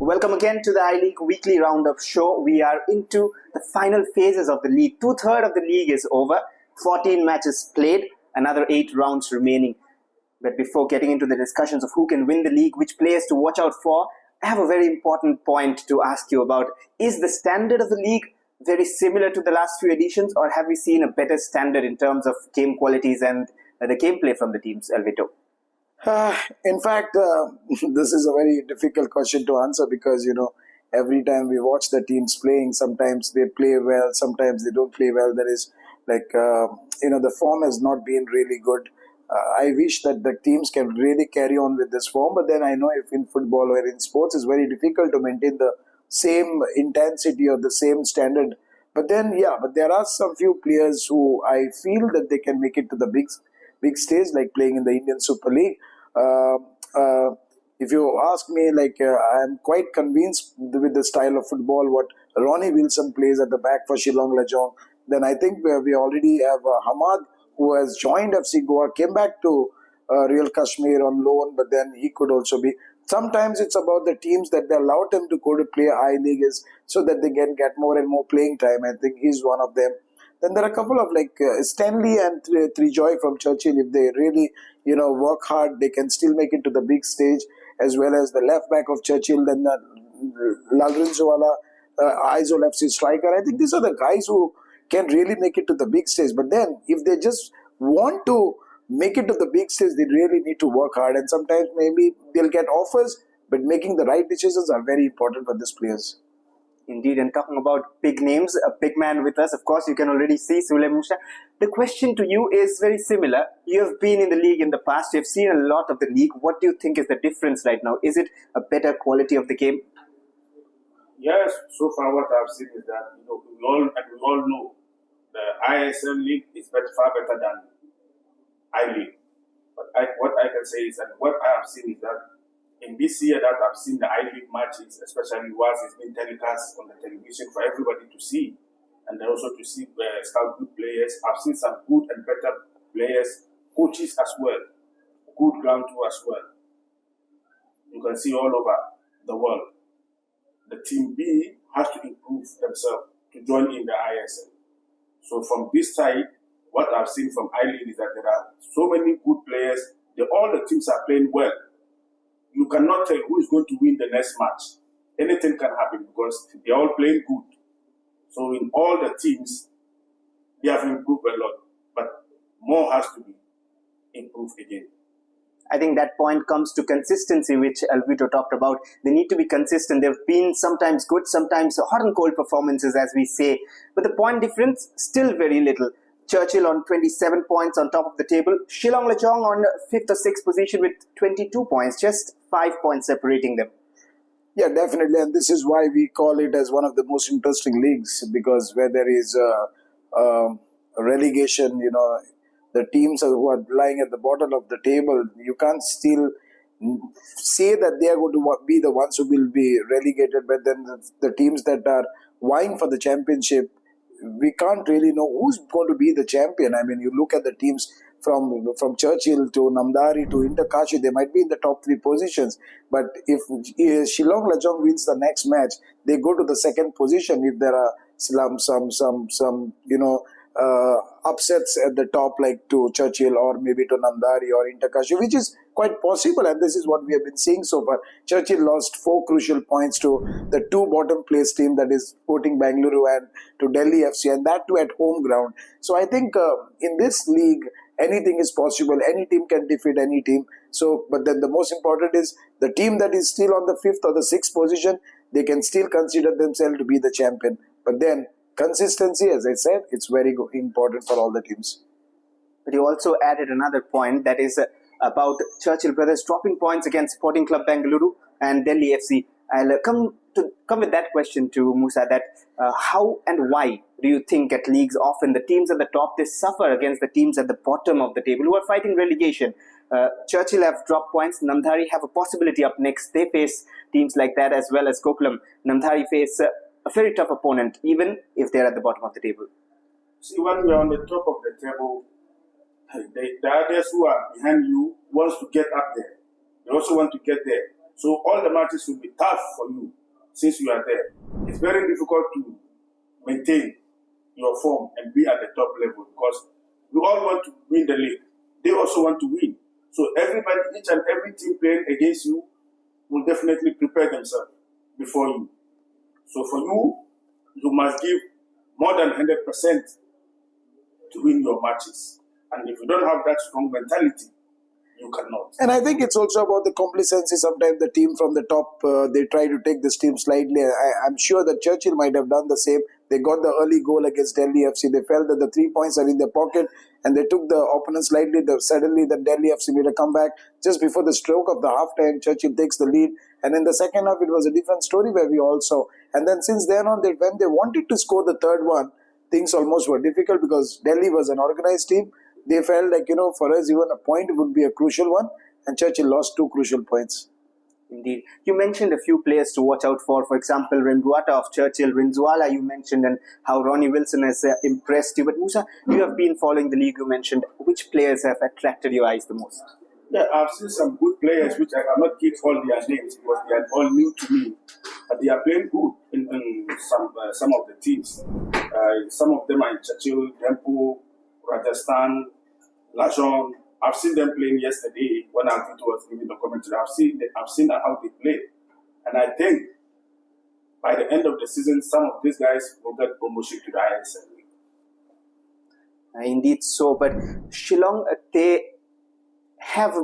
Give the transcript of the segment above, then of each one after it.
Welcome again to the I-League Weekly Roundup show. We are into the final phases of the league. Two-thirds of the league is over. 14 matches played, another 8 rounds remaining. But before getting into the discussions of who can win the league, which players to watch out for, I have a very important point to ask you about. Is the standard of the league very similar to the last few editions, or have we seen a better standard in terms of game qualities and the gameplay from the teams, Elvito? In fact, this is a very difficult question to answer because, every time we watch the teams playing, sometimes they play well, sometimes they don't play well. There is the form has not been really good. I wish that the teams can really carry on with this form, but then I know if in football or in sports, it's very difficult to maintain the same intensity or the same standard. But then, but there are some few players who I feel that they can make it to the big stage, like playing in the Indian Super League. If you ask me, I'm quite convinced with the style of football what Ronnie Wilson plays at the back for Shillong Lajong. Then I think we already have Hamad, who has joined FC Goa, came back to Real Kashmir on loan, but then he could also be. Sometimes it's about the teams that they allow them to go to play I-League so that they can get more and more playing time. I think he's one of them. Then there are a couple of Stanley and Trijoy from Churchill. If they really, work hard, they can still make it to the big stage, as well as the left back of Churchill, then Lalrinzowala, Aizol FC striker. I think these are the guys who can really make it to the big stage. But then if they just want to make it to the big stage, they really need to work hard. And sometimes maybe they'll get offers, but making the right decisions are very important for these players. Indeed, and talking about big names, a big man with us, of course, you can already see Sule Musa. The question to you is very similar. You have been in the league in the past. You have seen a lot of the league. What do you think is the difference right now? Is it a better quality of the game? Yes, so far what I've seen is that we all know the ISL league is far better than I-League. But what I can say is, and what I have seen is that in this year that I've seen the I-League matches, especially once it's been telecast on the television for everybody to see, and also to see scout good players. I've seen some good and better players, coaches as well, good ground too as well. You can see all over the world. The team B has to improve themselves to join in the ISL. So from this side, what I've seen from I-League is that there are so many good players. All the teams are playing well. You cannot tell who is going to win the next match. Anything can happen because they're all playing good. So in all the teams, they have improved a lot. But more has to be improved again. I think that point comes to consistency, which Elvito talked about. They need to be consistent. There have been sometimes good, sometimes hot and cold performances, as we say. But the point difference, still very little. Churchill on 27 points on top of the table. Shillong Lajong on 5th or 6th position with 22 points, just 5 points separating them. Yeah, definitely. And this is why we call it as one of the most interesting leagues, because where there is a relegation, the teams who are lying at the bottom of the table, you can't still say that they are going to be the ones who will be relegated, but then the teams that are vying for the championship, we can't really know who's going to be the champion. I mean, you look at the teams from Churchill to Namdari to Inter-Kashi, they might be in the top 3 positions. But if Shillong Lajong wins the next match, they go to the 2nd position if there are some upsets at the top, like to Churchill or maybe to Namdari or Inter-Kashi, which is quite possible, and this is what we have been seeing so far. Churchill lost 4 crucial points to the 2 bottom place team, that is Sporting Bengaluru and to Delhi FC, and that too at home ground. So I think in this league, anything is possible. Any team can defeat any team. So, but then the most important is the team that is still on the 5th or the 6th position, they can still consider themselves to be the champion. But then consistency, as I said, it's very important for all the teams. But you also added another point, that is about Churchill brothers dropping points against Sporting Club Bengaluru and Delhi FC. I'll come with that question to Musa, that how and why do you think at leagues often the teams at the top, they suffer against the teams at the bottom of the table who are fighting relegation? Churchill have dropped points. Namdhari have a possibility up next. They face teams like that, as well as Gokulam. Namdhari face a very tough opponent, even if they're at the bottom of the table. See, when we're on the top of the table, the others who are behind you wants to get up there. They also want to get there. So all the matches will be tough for you since you are there. It's very difficult to maintain your form and be at the top level because you all want to win the league. They also want to win. So everybody, each and every team playing against you will definitely prepare themselves before you. So for you, you must give more than 100% to win your matches. And if you don't have that strong mentality, you cannot. And I think it's also about the complacency. Sometimes the team from the top, they try to take this team slightly. I'm sure that Churchill might have done the same. They got the early goal against Delhi FC. They felt that the 3 points are in their pocket and they took the opponent slightly. Suddenly the Delhi FC made a comeback. Just before the stroke of the half time, Churchill takes the lead. And in the second half, it was a different story where we all saw. And then since then on, when they wanted to score the third one, things almost were difficult because Delhi was an organized team. They felt like, for us, even a point would be a crucial one. And Churchill lost 2 crucial points. Indeed. You mentioned a few players to watch out for example, Rinduata of Churchill, Rinzuala you mentioned, and how Ronnie Wilson has impressed you. But Musa, you have been following the league, you mentioned. Which players have attracted your eyes the most? Yeah, I've seen some good players, which I cannot give all their names because they are all new to me. But they are playing good in some of the teams. Some of them are in Churchill, Dempo, Rajasthan, Lajon. I've seen them playing yesterday when Alvito was giving the commentary. I've seen how they play. And I think by the end of the season, some of these guys will get promotion to the ISL. Indeed so, but Shillong, they have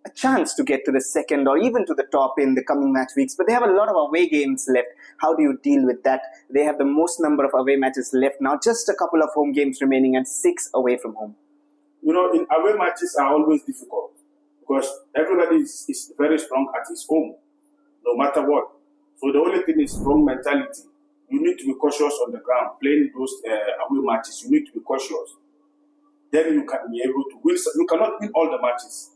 a chance to get to the second or even to the top in the coming match weeks, but they have a lot of away games left. How do you deal with that? They have the most number of away matches left now, just a couple of home games remaining and 6 away from home. In away matches are always difficult because everybody is very strong at his home, no matter what. So the only thing is strong mentality. You need to be cautious on the ground. Playing those away matches, you need to be cautious. Then you can be able to win. You cannot win all the matches,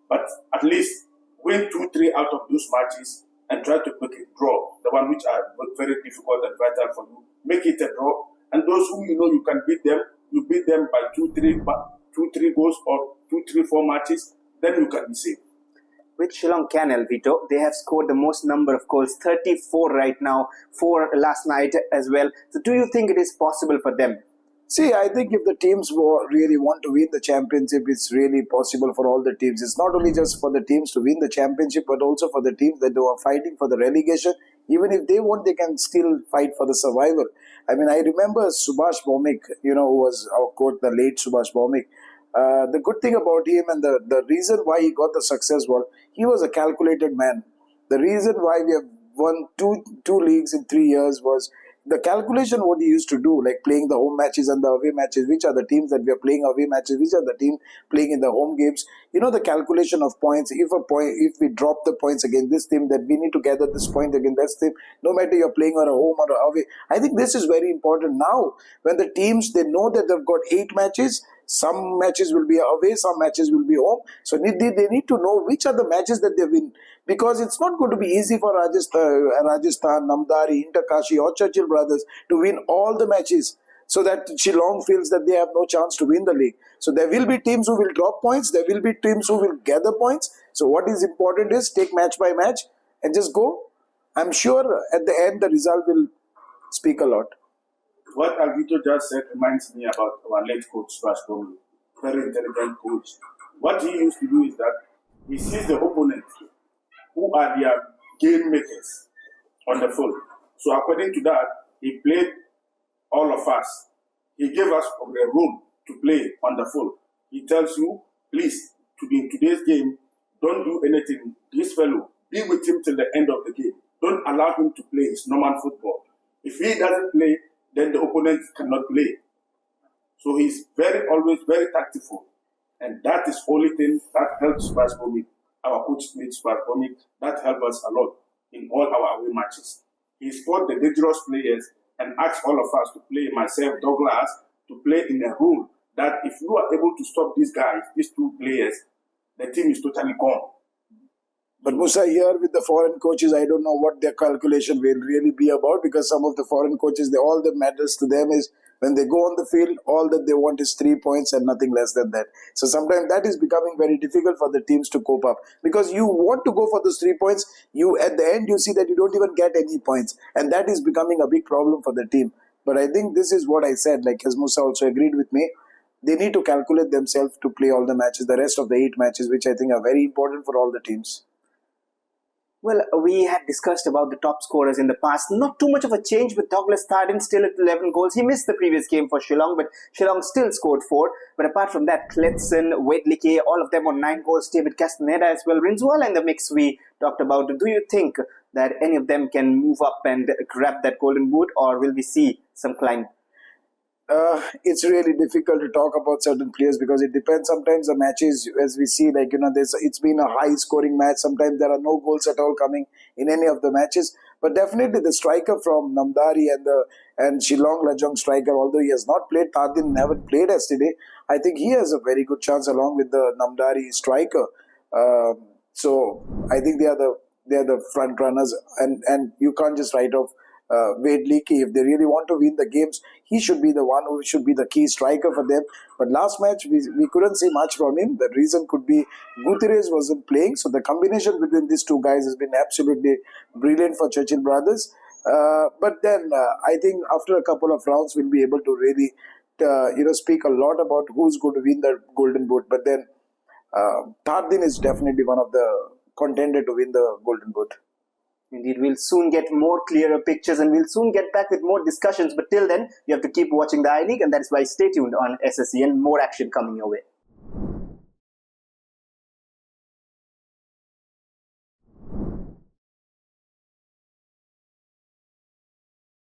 but at least win 2-3 out of those matches and try to make it draw. The one which are very difficult and vital for you, make it a draw. And those who you can beat them, you beat them by 2-3 goals or 2-3-4 matches, then you can be safe. Which Shillong can, Alvito. They have scored the most number of goals, 34 right now, 4 last night as well. So do you think it is possible for them? See, I think if the teams really want to win the championship, it's really possible for all the teams. It's not only just for the teams to win the championship, but also for the teams that are fighting for the relegation. Even if they want, they can still fight for the survival. I mean, I remember Subhash Bhomik, who was our coach, the late Subhash Bhomik. The good thing about him and the reason why he got the success was he was a calculated man. The reason why we have won two leagues in 3 years was the calculation what he used to do, like playing the home matches and the away matches, which are the teams that we are playing away matches, which are the team playing in the home games. The calculation of points, if we drop the points against this team, that we need to gather this point against that team, no matter you're playing on a home or away. I think this is very important now when the teams, they know that they've got 8 matches. Some matches will be away, some matches will be home. So they need to know which are the matches that they win. Because it's not going to be easy for Rajasthan, Namdari, Interkashi or Churchill brothers to win all the matches. So that Shillong feels that they have no chance to win the league. So there will be teams who will drop points. There will be teams who will gather points. So what is important is take match by match and just go. I'm sure at the end the result will speak a lot. What Alvito just said reminds me about our late coach, Subhash Bhomik. Very intelligent coach. What he used to do is that he sees the opponent who are their game makers on the field. So according to that, he played all of us. He gave us a role to play on the field. He tells you, please, in today's game, don't do anything. This fellow, be with him till the end of the game. Don't allow him to play his normal football. If he doesn't play, then the opponent cannot play. So he's always very tactful. And that is the only thing that helps Subhash Bhomik, our coach Subhash Bhomik, that helps us a lot in all our away matches. He spot the dangerous players and asked all of us to play, myself, Douglas, to play in a role that if you are able to stop these guys, these 2 players, the team is totally gone. But Musa, here with the foreign coaches, I don't know what their calculation will really be about, because some of the foreign coaches, all that matters to them is When they go on the field, all that they want is 3 points and nothing less than that. So sometimes that is becoming very difficult for the teams to cope up, because you want to go for those 3 points. You at the end you see that you don't even get any points, and that is becoming a big problem for the team. But I think this is what I said, like as Musa also agreed with me. They need to calculate themselves to play all the matches, the rest of the 8 matches, which I think are very important for all the teams. Well, we had discussed about the top scorers in the past. Not too much of a change with Douglas Tardin still at 11 goals. He missed the previous game for Shillong, but Shillong still scored 4. But apart from that, Kletson, Wade Leakey, all of them on 9 goals. David Castaneda as well. Rinzuala in the mix we talked about. Do you think that any of them can move up and grab that golden boot, or will we see some climb? It's really difficult to talk about certain players because it depends. Sometimes the matches, as we see, like, it's been a high scoring match. Sometimes there are no goals at all coming in any of the matches. But definitely the striker from Namdari and Shillong Lajong striker, although he has not played, Tardin haven't played yesterday, I think he has a very good chance along with the Namdari striker. So I think they are the front runners, and you can't just write off Wade Leakey. If they really want to win the games, he should be the one who should be the key striker for them. But last match, we couldn't see much from him. The reason could be Gutierrez wasn't playing. So the combination between these two guys has been absolutely brilliant for Churchill Brothers. But then I think after a couple of rounds, we'll be able to really speak a lot about who's going to win the Golden Boot. But then Tardin is definitely one of the contender to win the Golden Boot. Indeed, we'll soon get more clearer pictures and we'll soon get back with more discussions. But till then, you have to keep watching the I-League, and that is why stay tuned on SSEN. More action coming your way.